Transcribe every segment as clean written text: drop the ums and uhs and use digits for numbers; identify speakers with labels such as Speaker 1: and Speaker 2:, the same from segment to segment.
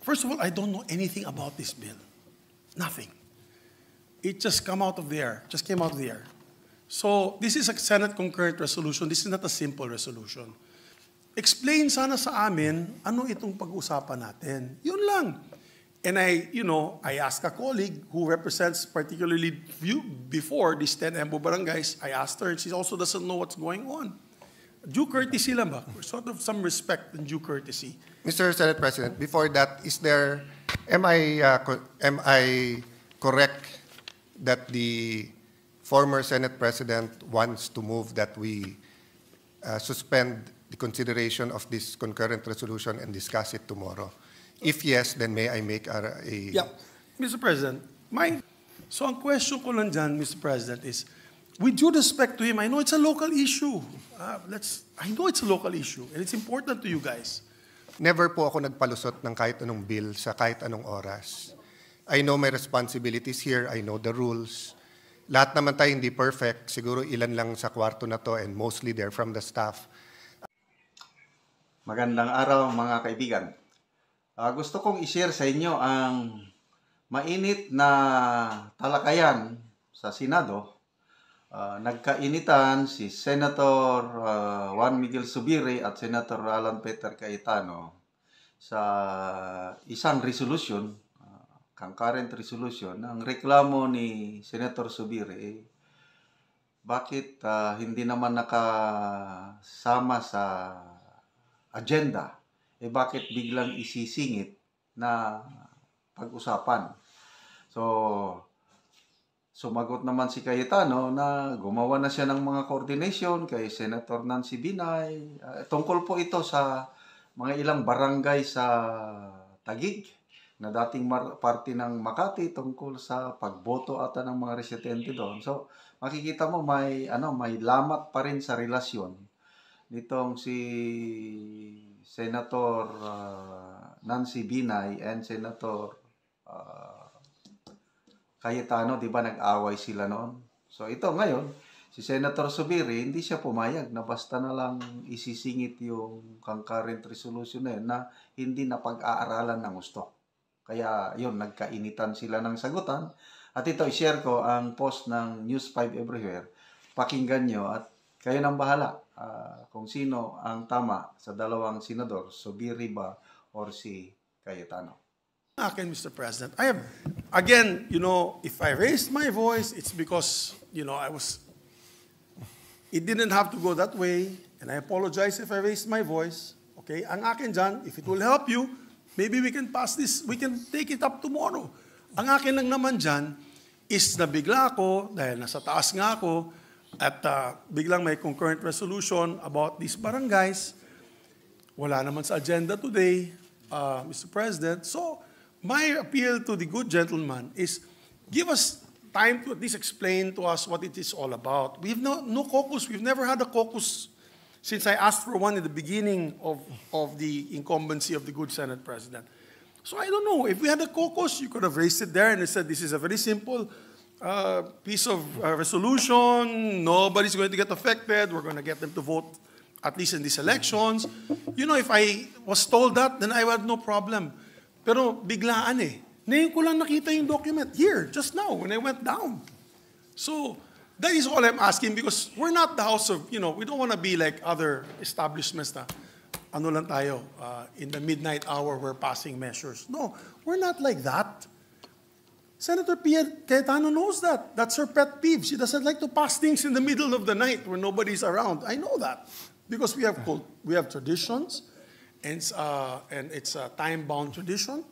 Speaker 1: First of all, I don't know anything about this bill. Nothing. It just came out of the air. So this is a Senate concurrent resolution. This is not a simple resolution. Explain sana sa amin ano itong pag-usapan natin. Yun lang. And I asked a colleague who represents particularly before these 10 EMBO barangays, I asked her, and she also doesn't know what's going on. Due courtesy lang ba? Sort of some respect and due courtesy.
Speaker 2: Mr. Senate President, before that, am I correct that the former Senate President wants to move that we suspend the consideration of this concurrent resolution and discuss it tomorrow? If yes, then may I make a...
Speaker 1: Yeah, Mr. President, so ang question ko lang dyan, Mr. President, is, with due respect to him, I know it's a local issue. I know it's a local issue, and it's important to you guys.
Speaker 2: Never po ako nagpalusot ng kahit anong bill sa kahit anong oras. I know my responsibilities here. I know the rules. Lahat naman tayo hindi perfect. Siguro ilan lang sa kwarto na to, and mostly they're from the staff.
Speaker 3: Magandang araw mga kaibigan. Gusto kong i-share sa inyo ang mainit na talakayan sa Senado. Nagkainitan si Senator Juan Miguel Zubiri at Senator Alan Peter Cayetano sa isang resolution, concurrent resolution. Ang reklamo ni Senator Zubiri, bakit hindi naman nakasama sa agenda? Bakit biglang isisingit na pag-usapan? So, sumagot naman si Cayetano na gumawa na siya ng mga coordination kay Senator Nancy Binay. Tungkol po ito sa mga ilang barangay sa Taguig na dating parte ng Makati tungkol sa pagboto ata ng mga residente doon. So, makikita mo may lamat pa rin sa relasyon nitong si Senator Nancy Binay and Senator Cayetano, di ba nag-away sila noon? So ito ngayon, si Senator Zubiri, hindi siya pumayag na basta na lang isisingit yung concurrent resolution na yun na hindi na pag-aaralan ng gusto. Kaya yun, nagkainitan sila ng sagutan. At ito, i-share ko ang post ng News 5 Everywhere. Pakinggan nyo at kayo nang bahala kung sino ang tama sa dalawang senador, Zubiri ba or si Cayetano.
Speaker 1: Akin, Mr. President, I have, again, if I raised my voice, it's because, it didn't have to go that way, and I apologize if I raised my voice. Okay, ang akin dyan, if it will help you, maybe we can pass this, we can take it up tomorrow. Ang akin lang naman dyan is nabigla ako, dahil nasa taas nga ako, at biglang may concurrent resolution about these barangays. Wala naman sa agenda today, Mr. President. So, my appeal to the good gentleman is give us time to at least explain to us what it is all about. We have no caucus. We've never had a caucus since I asked for one in the beginning of the incumbency of the good Senate President. So I don't know. If we had a caucus, you could have raised it there and said, this is a very simple piece of resolution. Nobody's going to get affected. We're going to get them to vote at least in these elections. If I was told that, then I would have no problem. Pero biglaan eh. Ngayon ko lang nakita yung document here, just now, when I went down. So, that is all I'm asking because we're not the house of, we don't want to be like other establishments na, ano lang tayo, in the midnight hour we're passing measures. No, we're not like that. Senator Pierre Cayetano knows that. That's her pet peeve. She doesn't like to pass things in the middle of the night when nobody's around. I know that because we have traditions. And it's a time-bound tradition.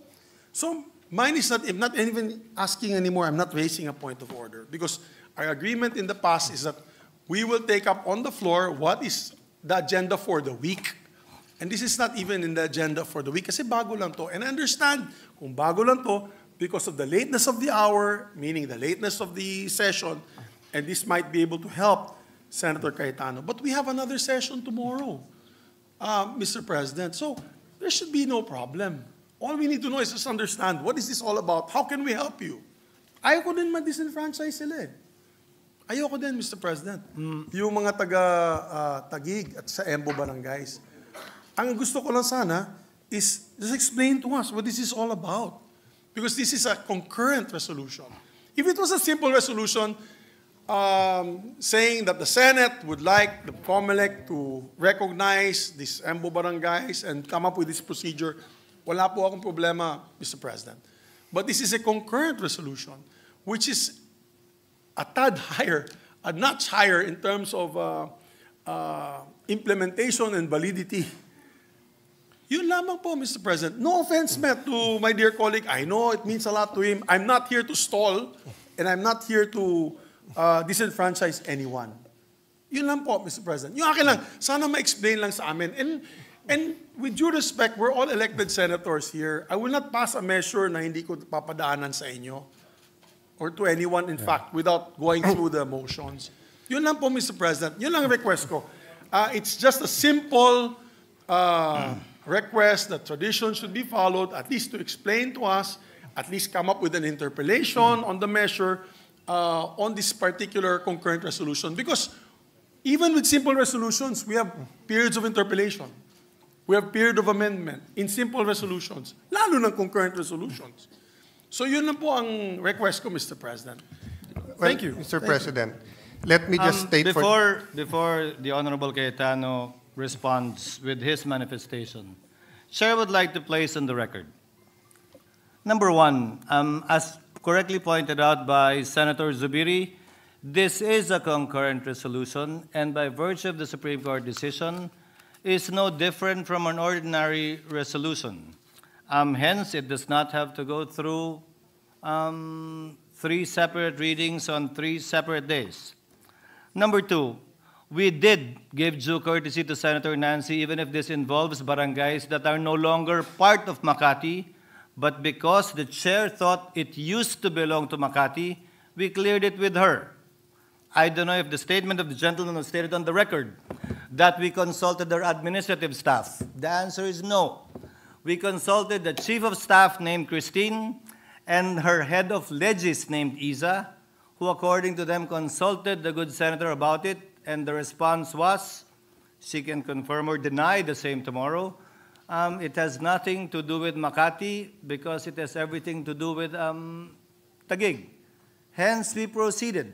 Speaker 1: So mine is not, I'm not even asking anymore, I'm not raising a point of order. Because our agreement in the past is that we will take up on the floor what is the agenda for the week. And this is not even in the agenda for the week. Kasi bago lang to. And I understand kung bago lang to because of the lateness of the hour, meaning the lateness of the session, and this might be able to help Senator Cayetano. But we have another session tomorrow. Mr. President. So, there should be no problem. All we need to know is just understand, what is this all about? How can we help you? Ayoko din ma-disenfranchise sila eh. Ayoko din, Mr. President. Yung mga taga-Taguig at sa Embo Barangays. Ang gusto ko lang sana, is just explain to us what this is all about. Because this is a concurrent resolution. If it was a simple resolution saying that the Senate would like the COMELEC to recognize these EMBO barangays and come up with this procedure, wala po akong problema, Mr. President. But this is a concurrent resolution, which is a tad higher, a notch higher in terms of implementation and validity. Yun lamang po, Mr. President. No offense meant to my dear colleague. I know it means a lot to him. I'm not here to stall, and I'm not here to disenfranchise anyone. Yun lang po, Mr. President. Yung akin lang, sana ma-explain lang sa amin. And with due respect, we're all elected senators here. I will not pass a measure na hindi ko papadaanan sa inyo or to anyone, in fact, without going through the motions. Yun lang po, Mr. President. Yun lang request ko. It's just a simple request that tradition should be followed, at least to explain to us, at least come up with an interpellation on the measure on this particular concurrent resolution. Because even with simple resolutions, we have periods of interpellation. We have period of amendment in simple resolutions, lalo ng concurrent resolutions. So yun lang po ang request ko, Mr. President. Thank you.
Speaker 2: Mr. President, let me just state
Speaker 4: before the Honorable Cayetano responds with his manifestation, Chair would like to place on the record. Number one, as correctly pointed out by Senator Zubiri, this is a concurrent resolution, and by virtue of the Supreme Court decision, is no different from an ordinary resolution. Hence, it does not have to go through 3 separate readings on 3 separate days. Number two, we did give due courtesy to Senator Nancy, even if this involves barangays that are no longer part of Makati, but because the chair thought it used to belong to Makati, we cleared it with her. I don't know if the statement of the gentleman was stated on the record that we consulted their administrative staff. The answer is no. We consulted the chief of staff named Christine and her head of legis named Isa, who according to them consulted the good senator about it, and the response was, she can confirm or deny the same tomorrow, it has nothing to do with Makati because it has everything to do with Taguig. Hence, we proceeded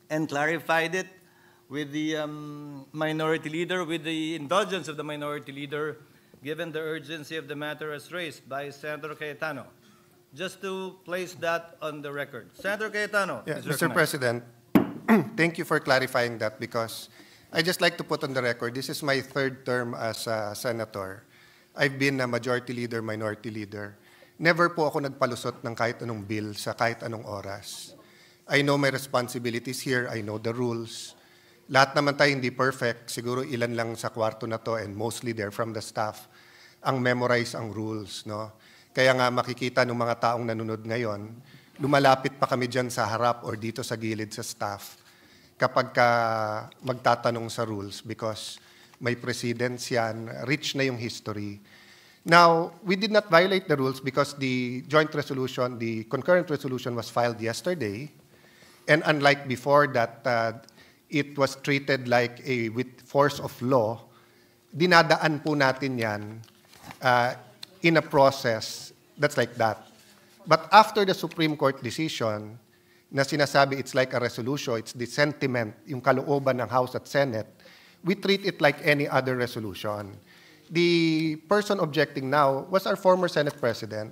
Speaker 4: and clarified it with the minority leader, with the indulgence of the minority leader, given the urgency of the matter as raised by Senator Cayetano. Just to place that on the record. Senator Cayetano.
Speaker 2: Yeah,
Speaker 4: is
Speaker 2: Mr.
Speaker 4: recognized.
Speaker 2: President, thank you for clarifying that because I just like to put on the record, this is my 3rd term as a senator. I've been a majority leader, minority leader. Never po ako nagpalusot ng kahit anong bill sa kahit anong oras. I know my responsibilities here. I know the rules. Lahat naman tayo hindi perfect. Siguro ilan lang sa kwarto na to and mostly they're from the staff ang memorize ang rules. No? Kaya nga makikita ng mga taong nanonood ngayon, lumalapit pa kami dyan sa harap or dito sa gilid sa staff kapag ka magtatanong sa rules because may precedents yan, rich na yung history. Now, we did not violate the rules because the joint resolution, the concurrent resolution was filed yesterday. And unlike before that it was treated like with force of law, dinadaan po natin yan in a process that's like that. But after the Supreme Court decision na sinasabi it's like a resolution, it's the sentiment, yung kalooban ng House at Senate, we treat it like any other resolution. The person objecting now was our former Senate President.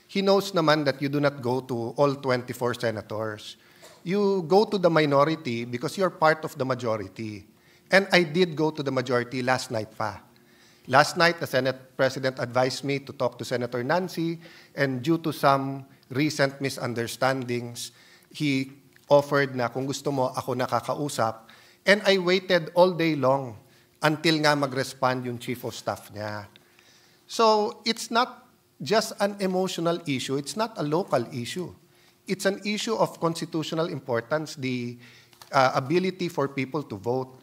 Speaker 2: He knows naman that you do not go to all 24 senators. You go to the minority because you're part of the majority. And I did go to the majority last night pa. Last night, the Senate President advised me to talk to Senator Nancy, and due to some recent misunderstandings, he offered na kung gusto mo, ako nakakausap. And I waited all day long until nga mag-respond yung Chief of Staff niya. So it's not just an emotional issue. It's not a local issue. It's an issue of constitutional importance, the ability for people to vote.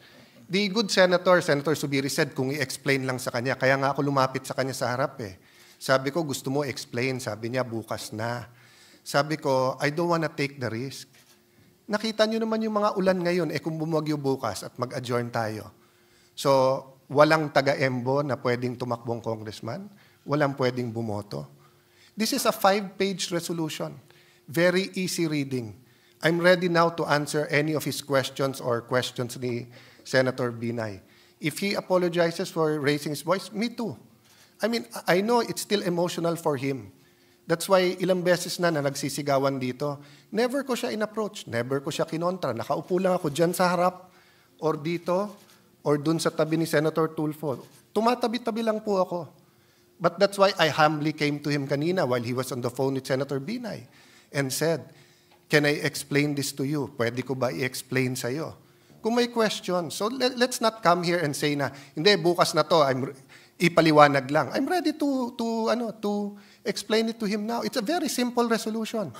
Speaker 2: The good senator, Senator Zubiri said, kung i-explain lang sa kanya, kaya nga ako lumapit sa kanya sa harap eh. Sabi ko, gusto mo explain. Sabi niya, bukas na. Sabi ko, I don't wanna take the risk. Nakita nyo naman yung mga ulan ngayon, kung bumagyo bukas at mag-adjourn tayo. So, walang taga-EMBO na pwedeng tumakbong congressman, walang pwedeng bumoto. This is a 5-page resolution. Very easy reading. I'm ready now to answer any of his questions or questions ni Senator Binay. If he apologizes for raising his voice, me too. I mean, I know it's still emotional for him. That's why ilang beses na nagsisigawan dito, never ko siya in-approach, never ko siya kinontra. Nakaupo lang ako dyan sa harap, or dito, or dun sa tabi ni Senator Tulfo. Tumatabi-tabi lang po ako. But that's why I humbly came to him kanina while he was on the phone with Senator Binay and said, can I explain this to you? Pwede ko ba i-explain sa'yo? Kung may question, so let's not come here and say na, hindi, bukas na to, ipaliwanag lang. I'm ready to explain it to him now. It's a very simple resolution.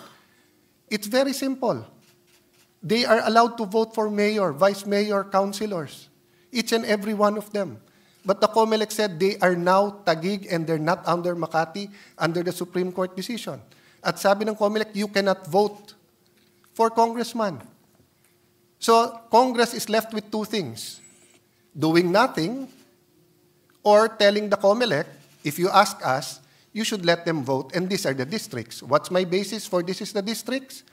Speaker 2: It's very simple. They are allowed to vote for mayor, vice mayor, councilors, each and every one of them. But the COMELEC said they are now Taguig and they're not under Makati under the Supreme Court decision. At sabi ng COMELEC, you cannot vote for congressman. So Congress is left with two things: doing nothing or telling the COMELEC, if you ask us, you should let them vote, and these are the districts. What's my basis for this is the districts?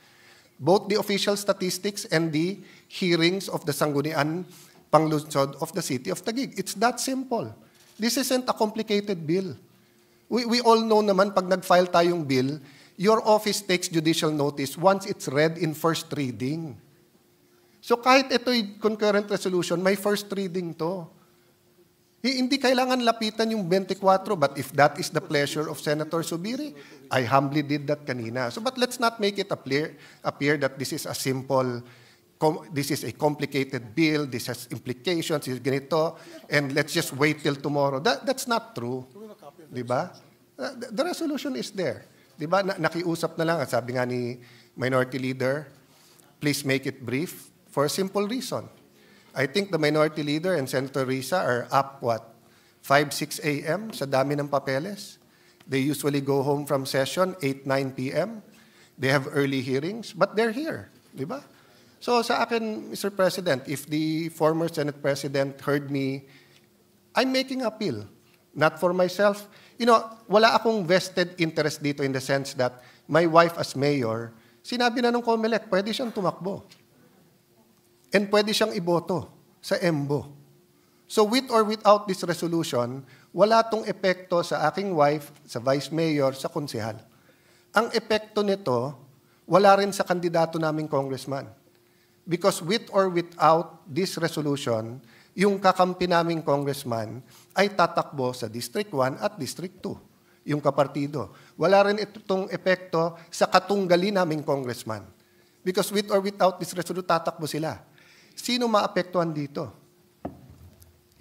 Speaker 2: Both the official statistics and the hearings of the Sangguniang Panglungsod of the city of Taguig. It's that simple. This isn't a complicated bill. We all know naman pag nag-file tayong bill, your office takes judicial notice once it's read in first reading. So kahit ito'y concurrent resolution, may first reading to. Hindi kailangan lapitan yung 24, but if that is the pleasure of Senator Zubiri, I humbly did that kanina. So but let's not make it appear that this is a simple, this is a complicated bill, this has implications, this is ganito, and let's just wait till tomorrow. That's not true. Diba? The resolution is there. Diba? Nakiusap na lang, sabi nga ni Minority Leader, please make it brief for a simple reason. I think the Minority Leader and Senator Risa are up, 5, 6 a.m. sa dami ng papeles. They usually go home from session 8, 9 p.m. They have early hearings, but they're here. Diba? So sa akin, Mr. President, if the former Senate President heard me, I'm making appeal. Not for myself. You know, wala akong vested interest dito in the sense that my wife as mayor, sinabi na ng COMELEC, pwede siyang tumakbo. And pwede siyang iboto sa EMBO. So with or without this resolution, wala tong epekto sa aking wife, sa vice mayor, sa konsehal. Ang epekto nito, wala rin sa kandidato naming congressman. Because with or without this resolution, yung kakampi naming congressman ay tatakbo sa District 1 at District 2, yung kapartido. Wala rin itong epekto sa katunggali naming congressman. Because with or without this resolution, tatakbo sila. Sino maapektuhan dito?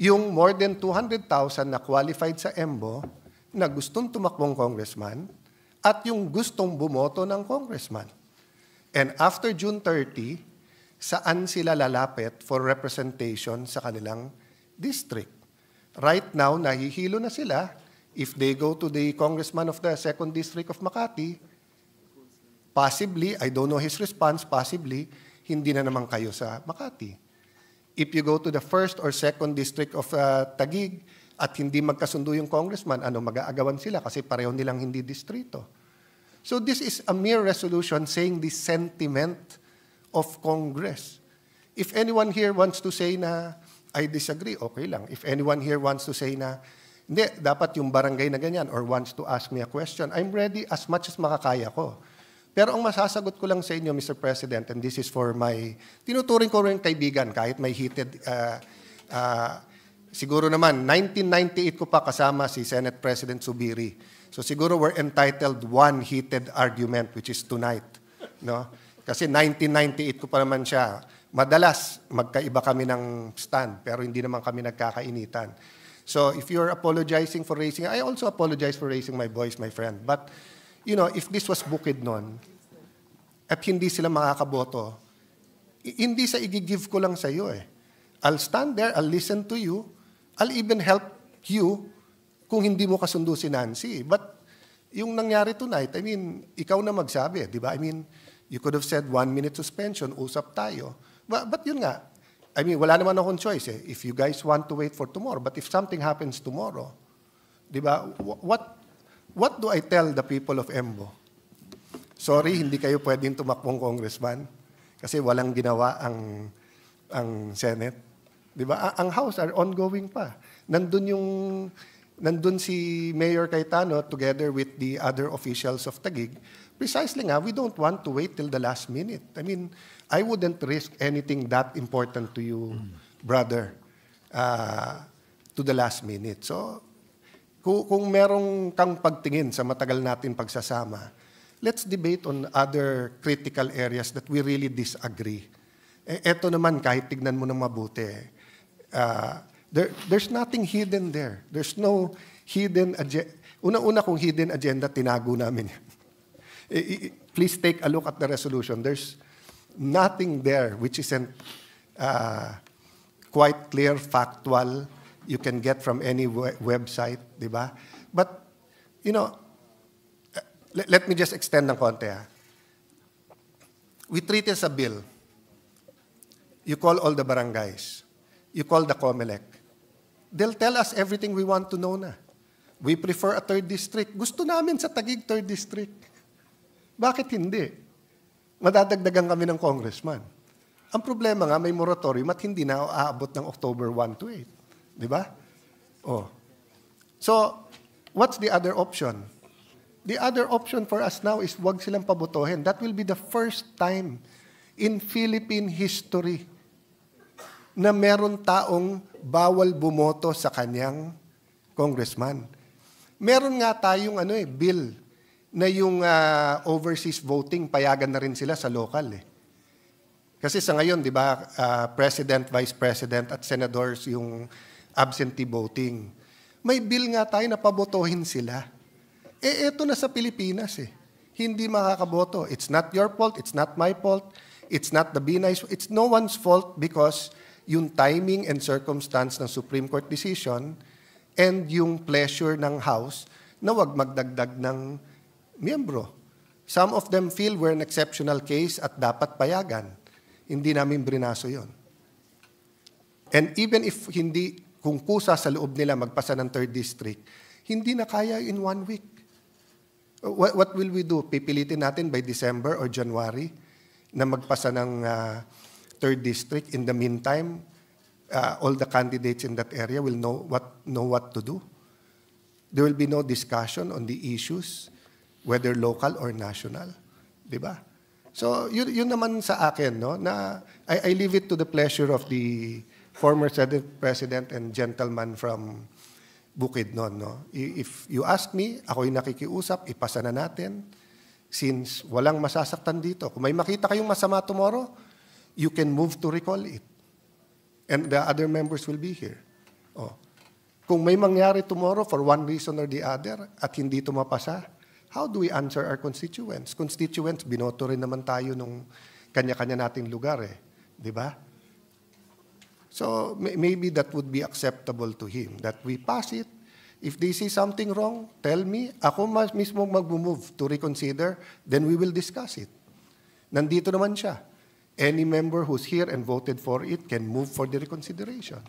Speaker 2: Yung more than 200,000 na qualified sa EMBO na gustong tumakbong congressman at yung gustong bumoto ng congressman. And after June 30, saan sila lalapit for representation sa kanilang district? Right now, nahihilo na sila. If they go to the congressman of the 2nd District of Makati, possibly, I don't know his response, possibly, hindi na naman kayo sa Makati. If you go to the 1st or 2nd District of Taguig at hindi magkasundo yung congressman, mag-aagawan sila kasi pareho nilang hindi distrito. So this is a mere resolution saying the sentiment of Congress. If anyone here wants to say na, I disagree, okay lang. If anyone here wants to say na, hindi, dapat yung barangay na ganyan or wants to ask me a question, I'm ready as much as makakaya ko. Pero ang masasagot ko lang sa inyo, Mr. President, and this is for my, tinuturing ko rin kaibigan, kahit may heated, siguro naman, 1998 ko pa kasama si Senate President Zubiri. So siguro we're entitled one heated argument, which is tonight. No? Kasi 1998 ko pa naman siya. Madalas, magkaiba kami ng stand, pero hindi naman kami nagkakainitan. So if you're apologizing for raising, I also apologize for raising my voice, my friend. But you know, if this was Bukidnon, at hindi sila makakaboto, hindi sa i-give ko lang sa iyo eh. I'll stand there, I'll listen to you, I'll even help you kung hindi mo kasundo si Nancy. But yung nangyari tonight, I mean, ikaw na magsabi, di ba? I mean, you could have said 1 minute suspension, usap tayo. But yun nga, I mean, wala naman akong choice eh. If you guys want to wait for tomorrow, but if something happens tomorrow, di ba, what do I tell the people of Embo? Sorry, hindi kayo pwedeng tumakbong congressman kasi walang ginawa ang Senate. Di ba? Ang House are ongoing pa. Nandun si Mayor Cayetano together with the other officials of Taguig. Precisely nga, we don't want to wait till the last minute. I mean, I wouldn't risk anything that important to you, brother, to the last minute. So, kung merong kang pagtingin sa matagal natin pagsasama, let's debate on other critical areas that we really disagree. Eto naman, kahit tignan mo ng mabuti, there's nothing hidden there. There's no hidden agenda. Una-una kung hidden agenda, tinago namin. Please take a look at the resolution. There's nothing there which isn't quite clear, factual, you can get from any website, di ba? But, you know, let me just extend ng konti. We treat it as a bill. You call all the barangays. You call the COMELEC. They'll tell us everything we want to know na. We prefer a 3rd district. Gusto namin sa Taguig 3rd district. Bakit hindi? Madadagdagan kami ng congressman. Ang problema nga, may moratorium at hindi na aabot ng October 1 to 8. Di ba? Oh. So, what's the other option? The other option for us now is wag silang pabotohin. That will be the first time in Philippine history na meron taong bawal bumoto sa kanyang congressman. Meron nga tayong bill na yung overseas voting, payagan na rin sila sa local. Kasi sa ngayon, di ba, President, Vice President at Senadors yung absentee voting. May bill nga tayo na pabotohin sila. Eto na sa Pilipinas Hindi makakaboto. It's not your fault, it's not my fault, it's not the Binay's, it's no one's fault because yung timing and circumstance ng Supreme Court decision and yung pleasure ng House na wag magdagdag ng miyembro. Some of them feel we're an exceptional case at dapat payagan. Hindi namin brinaso yon. And even if kung kusa sa loob nila magpasa ng 3rd district, hindi na kaya in 1 week. What will we do? Pipilitin natin by December or January na magpasa ng 3rd district. In the meantime, all the candidates in that area will know what to do. There will be no discussion on the issues, whether local or national. Di ba? So, yun naman sa akin, no? Na I leave it to the pleasure of the former Senate President and gentleman from Bukidnon, no? If you ask me, ako'y nakikiusap, ipasa na natin. Since walang masasaktan dito. Kung may makita kayong masama tomorrow, you can move to recall it. And the other members will be here. Oh. Kung may mangyari tomorrow for one reason or the other at hindi ito mapasa, how do we answer our constituents? Constituents, binoto rin naman tayo nung kanya-kanya nating lugar Di ba? So maybe that would be acceptable to him, that we pass it. If they see something wrong, tell me. Ako mismo mag-move to reconsider, then we will discuss it. Nandito naman siya. Any member who's here and voted for it can move for the reconsideration.